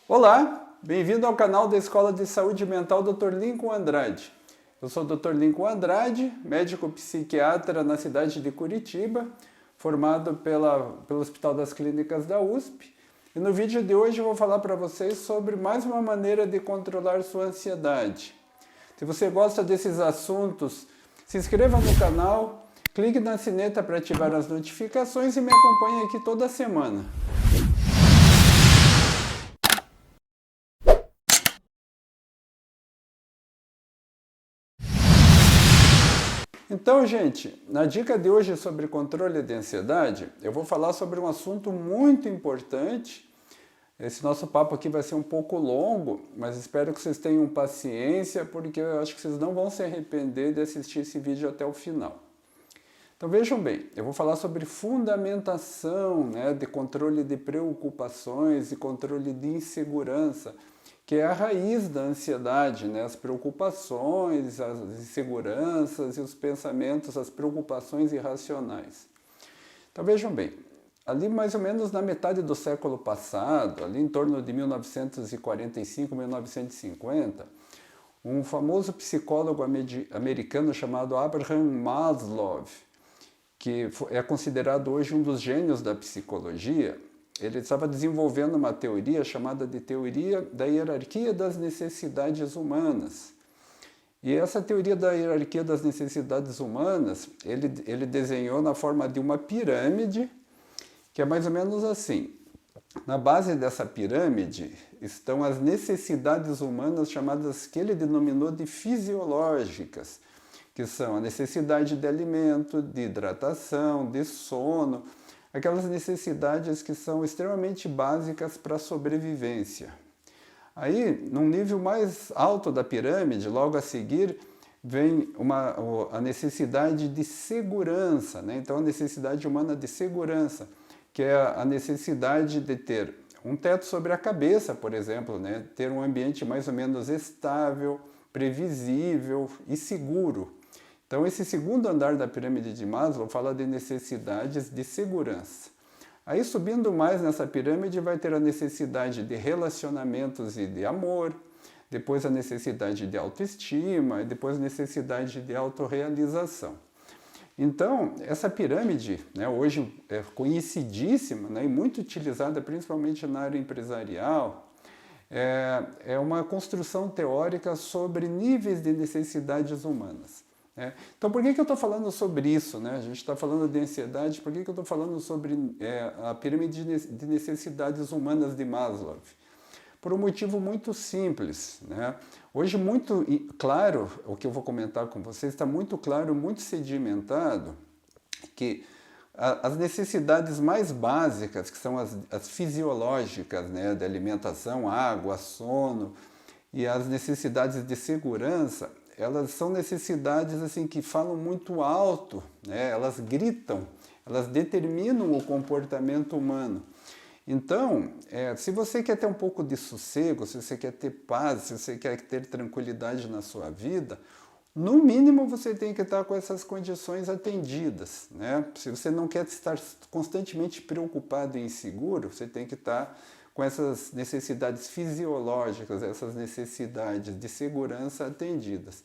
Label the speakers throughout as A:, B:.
A: Olá, bem-vindo ao canal da Escola de Saúde Mental Dr. Lincoln Andrade. Eu sou o Dr. Lincoln Andrade, médico psiquiatra na cidade de Curitiba, formado pelo Hospital das Clínicas da USP. E no vídeo de hoje eu vou falar para vocês sobre mais uma maneira de controlar sua ansiedade. Se você gosta desses assuntos, se inscreva no canal, clique na sineta para ativar as notificações e me acompanhe aqui toda semana. Então, gente, na dica de hoje sobre controle de ansiedade, eu vou falar sobre um assunto muito importante. Esse nosso papo aqui vai ser um pouco longo, mas espero que vocês tenham paciência, porque eu acho que vocês não vão se arrepender de assistir esse vídeo até o final. Então vejam bem, eu vou falar sobre fundamentação, de controle de preocupações e controle de insegurança, que é a raiz da ansiedade, as preocupações, as inseguranças e os pensamentos, as preocupações irracionais. Então vejam bem, ali mais ou menos na metade do século passado, ali em torno de 1945, 1950, um famoso psicólogo americano chamado Abraham Maslow, que é considerado hoje um dos gênios da psicologia, ele estava desenvolvendo uma teoria chamada de teoria da hierarquia das necessidades humanas. E essa teoria da hierarquia das necessidades humanas, ele desenhou na forma de uma pirâmide, que é mais ou menos assim. Na base dessa pirâmide estão as necessidades humanas chamadas, que ele denominou de fisiológicas, que são a necessidade de alimento, de hidratação, de sono, aquelas necessidades que são extremamente básicas para a sobrevivência. Aí, num nível mais alto da pirâmide, logo a seguir, vem a necessidade de segurança, Então, a necessidade humana de segurança, que é a necessidade de ter um teto sobre a cabeça, por exemplo, Ter um ambiente mais ou menos estável, previsível e seguro. Então, esse segundo andar da pirâmide de Maslow fala de necessidades de segurança. Aí, subindo mais nessa pirâmide, vai ter a necessidade de relacionamentos e de amor, depois a necessidade de autoestima e depois a necessidade de autorrealização. Então, essa pirâmide, hoje é conhecidíssima e muito utilizada principalmente na área empresarial, é uma construção teórica sobre níveis de necessidades humanas. Então, por que eu estou falando sobre isso? A gente está falando de ansiedade, por que eu estou falando sobre a pirâmide de necessidades humanas de Maslow? Por um motivo muito simples. Hoje, muito claro, o que eu vou comentar com vocês, está muito claro, muito sedimentado, que as necessidades mais básicas, que são as fisiológicas, de alimentação, água, sono, e as necessidades de segurança, elas são necessidades assim, que falam muito alto, elas gritam, elas determinam o comportamento humano. Então, se você quer ter um pouco de sossego, se você quer ter paz, se você quer ter tranquilidade na sua vida, no mínimo você tem que estar com essas condições atendidas. Se você não quer estar constantemente preocupado e inseguro, você tem que estar com essas necessidades fisiológicas, essas necessidades de segurança atendidas.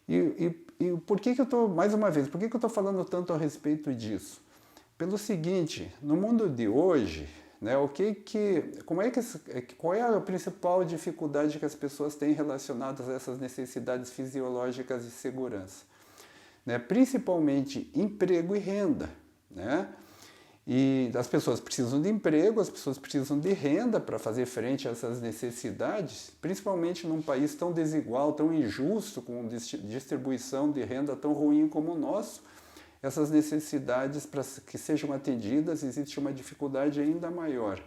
A: E por que eu estou, mais uma vez, por que eu estou falando tanto a respeito disso? Pelo seguinte, no mundo de hoje, qual é a principal dificuldade que as pessoas têm relacionadas a essas necessidades fisiológicas de segurança? Principalmente emprego e renda. E as pessoas precisam de emprego, as pessoas precisam de renda para fazer frente a essas necessidades, principalmente num país tão desigual, tão injusto, com distribuição de renda tão ruim como o nosso. Essas necessidades, para que sejam atendidas, existe uma dificuldade ainda maior.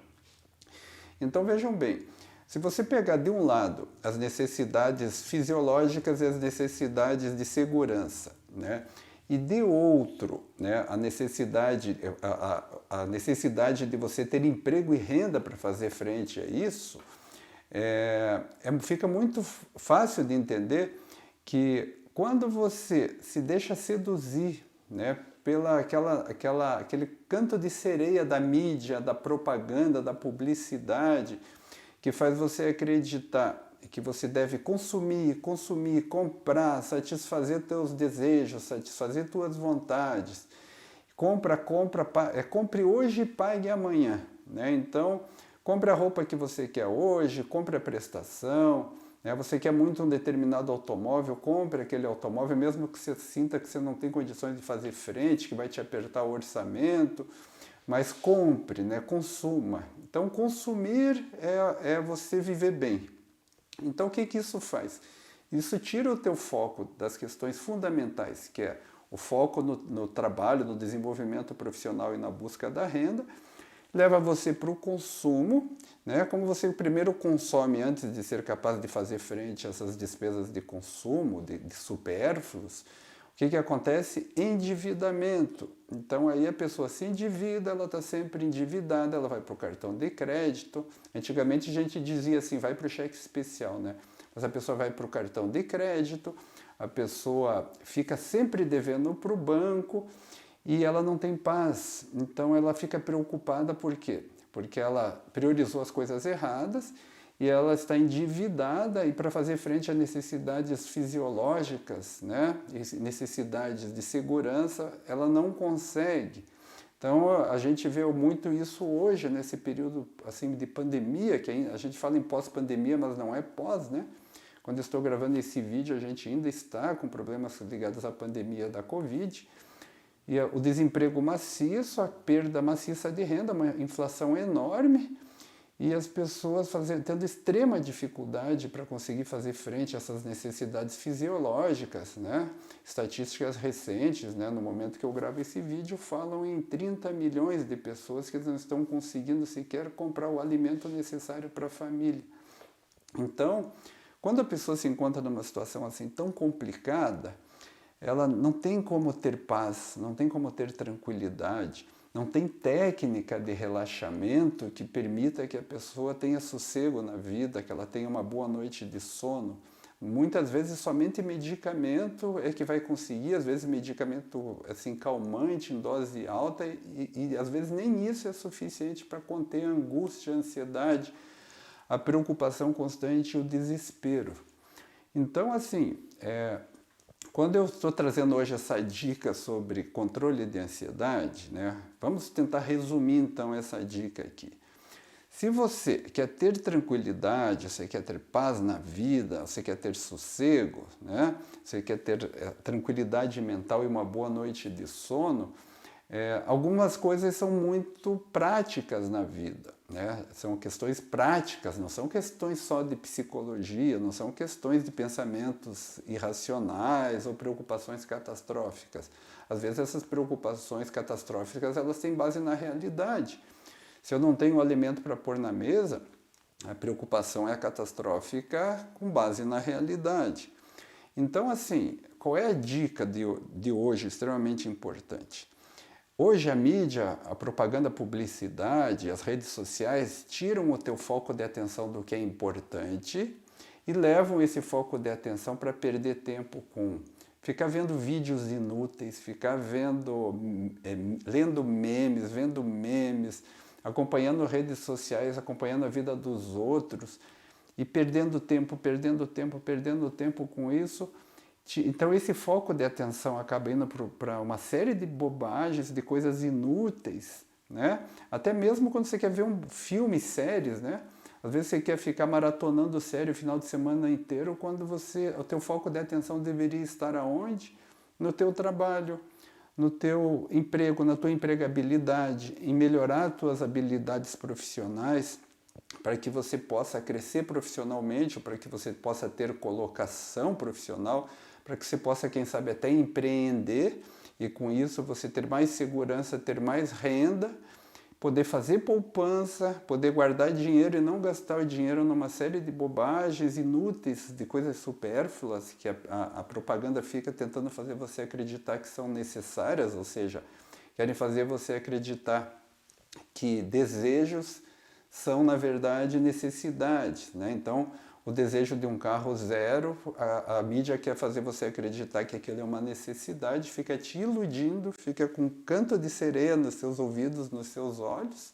A: Então vejam bem, se você pegar de um lado as necessidades fisiológicas e as necessidades de segurança, e de outro, a necessidade de você ter emprego e renda para fazer frente a isso, fica muito fácil de entender que quando você se deixa seduzir, pela aquele canto de sereia da mídia, da propaganda, da publicidade, que faz você acreditar que você deve consumir, comprar, satisfazer teus desejos, satisfazer tuas vontades. Compre hoje e pague amanhã, né? Então, compre a roupa que você quer hoje, compre a prestação, né? Você quer muito um determinado automóvel, compre aquele automóvel, mesmo que você sinta que você não tem condições de fazer frente, que vai te apertar o orçamento, mas compre, né? Consuma. Então, consumir é você viver bem. Então, o que que isso faz? Isso tira o teu foco das questões fundamentais, que é o foco no trabalho, no desenvolvimento profissional e na busca da renda, leva você para o consumo, né? Como você primeiro consome antes de ser capaz de fazer frente a essas despesas de consumo, de supérfluos, o que que acontece? Endividamento. Então aí a pessoa se endivida, ela está sempre endividada, ela vai para o cartão de crédito. Antigamente a gente dizia assim, vai para o cheque especial, né? Mas a pessoa vai para o cartão de crédito, a pessoa fica sempre devendo para o banco e ela não tem paz. Então ela fica preocupada por quê? Porque ela priorizou as coisas erradas e ela está endividada e para fazer frente a necessidades fisiológicas, né, necessidades de segurança, ela não consegue. Então a gente vê muito isso hoje nesse período assim de pandemia, que a gente fala em pós-pandemia, mas não é pós, né? Quando eu estou gravando esse vídeo, a gente ainda está com problemas ligados à pandemia da Covid. E o desemprego maciço, a perda maciça de renda, uma inflação enorme e as pessoas tendo extrema dificuldade para conseguir fazer frente a essas necessidades fisiológicas, né? Estatísticas recentes, né, no momento que eu gravo esse vídeo, falam em 30 milhões de pessoas que não estão conseguindo sequer comprar o alimento necessário para a família. Então, quando a pessoa se encontra numa situação assim tão complicada, ela não tem como ter paz, não tem como ter tranquilidade, não tem técnica de relaxamento que permita que a pessoa tenha sossego na vida, que ela tenha uma boa noite de sono. Muitas vezes somente medicamento é que vai conseguir, às vezes medicamento assim calmante em dose alta e às vezes nem isso é suficiente para conter a angústia, a ansiedade, a preocupação constante e o desespero. Então, assim, quando eu estou trazendo hoje essa dica sobre controle de ansiedade, né, vamos tentar resumir então essa dica aqui. Se você quer ter tranquilidade, você quer ter paz na vida, você quer ter sossego, né, você quer ter tranquilidade mental e uma boa noite de sono, algumas coisas são muito práticas na vida, né? São questões práticas, não são questões só de psicologia, não são questões de pensamentos irracionais ou preocupações catastróficas. Às vezes essas preocupações catastróficas elas têm base na realidade. Se eu não tenho alimento para pôr na mesa, a preocupação é catastrófica com base na realidade. Então, assim, qual é a dica de hoje extremamente importante? Hoje a mídia, a propaganda, a publicidade, as redes sociais tiram o teu foco de atenção do que é importante e levam esse foco de atenção para perder tempo com ficar vendo vídeos inúteis, ficar lendo memes, vendo memes, acompanhando redes sociais, acompanhando a vida dos outros e perdendo tempo com isso. Então esse foco de atenção acaba indo para uma série de bobagens, de coisas inúteis, né? Até mesmo quando você quer ver um filme, séries, né? Às vezes você quer ficar maratonando série o final de semana inteiro, quando o teu foco de atenção deveria estar aonde? No teu trabalho, no teu emprego, na tua empregabilidade, em melhorar tuas habilidades profissionais, para que você possa crescer profissionalmente, para que você possa ter colocação profissional, para que você possa, quem sabe, até empreender e com isso você ter mais segurança, ter mais renda, poder fazer poupança, poder guardar dinheiro e não gastar o dinheiro numa série de bobagens inúteis, de coisas supérfluas que a propaganda fica tentando fazer você acreditar que são necessárias, ou seja, querem fazer você acreditar que desejos são, na verdade, necessidades, né? Então, o desejo de um carro zero, a mídia quer fazer você acreditar que aquilo é uma necessidade, fica te iludindo, fica com um canto de sereia nos seus ouvidos, nos seus olhos,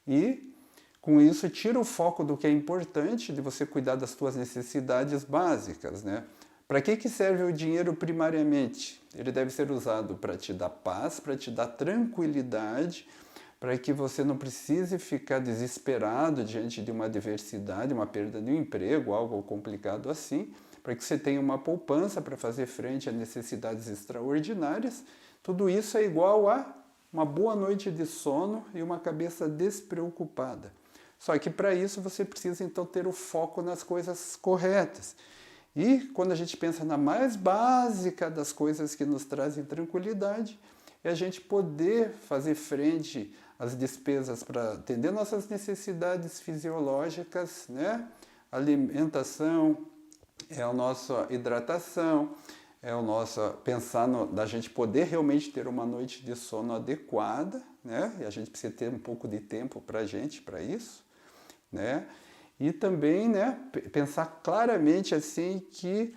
A: e com isso, tira o foco do que é importante, de você cuidar das suas necessidades básicas, né? Para que serve o dinheiro primariamente? Ele deve ser usado para te dar paz, para te dar tranquilidade, para que você não precise ficar desesperado diante de uma adversidade, uma perda de um emprego, algo complicado assim, para que você tenha uma poupança para fazer frente a necessidades extraordinárias. Tudo isso é igual a uma boa noite de sono e uma cabeça despreocupada. Só que para isso você precisa então ter o foco nas coisas corretas. E quando a gente pensa na mais básica das coisas que nos trazem tranquilidade, é a gente poder fazer frente às despesas para atender nossas necessidades fisiológicas, né? Alimentação, é a nossa hidratação, é o nosso pensar da gente poder realmente ter uma noite de sono adequada, né? E a gente precisa ter um pouco de tempo para a gente, para isso, né? E também, né, pensar claramente assim que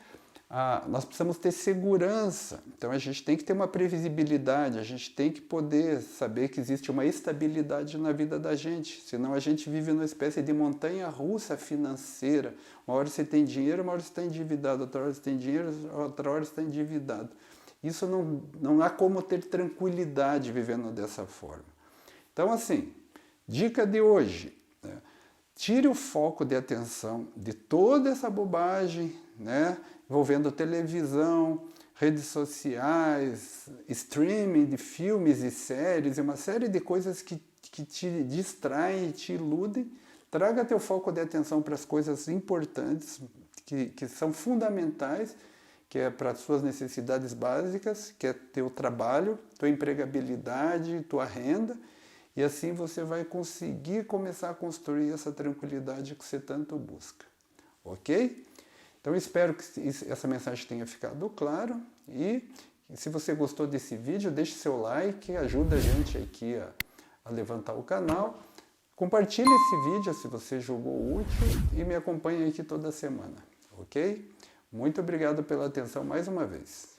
A: nós precisamos ter segurança. Então a gente tem que ter uma previsibilidade, a gente tem que poder saber que existe uma estabilidade na vida da gente, senão a gente vive numa espécie de montanha-russa financeira. Uma hora você tem dinheiro, uma hora você está endividado, outra hora você tem dinheiro, outra hora você está endividado. Isso não há como ter tranquilidade vivendo dessa forma. Então assim, dica de hoje, né? Tire o foco de atenção de toda essa bobagem, né, envolvendo televisão, redes sociais, streaming de filmes e séries, e uma série de coisas que te distraem e te iludem. Traga teu foco de atenção para as coisas importantes, que são fundamentais, que é para as suas necessidades básicas, que é teu trabalho, tua empregabilidade, tua renda. E assim você vai conseguir começar a construir essa tranquilidade que você tanto busca. Ok? Então espero que essa mensagem tenha ficado claro. E se você gostou desse vídeo, deixe seu like, ajuda a gente aqui a levantar o canal. Compartilhe esse vídeo se você julgou útil e me acompanhe aqui toda semana. Ok? Muito obrigado pela atenção mais uma vez.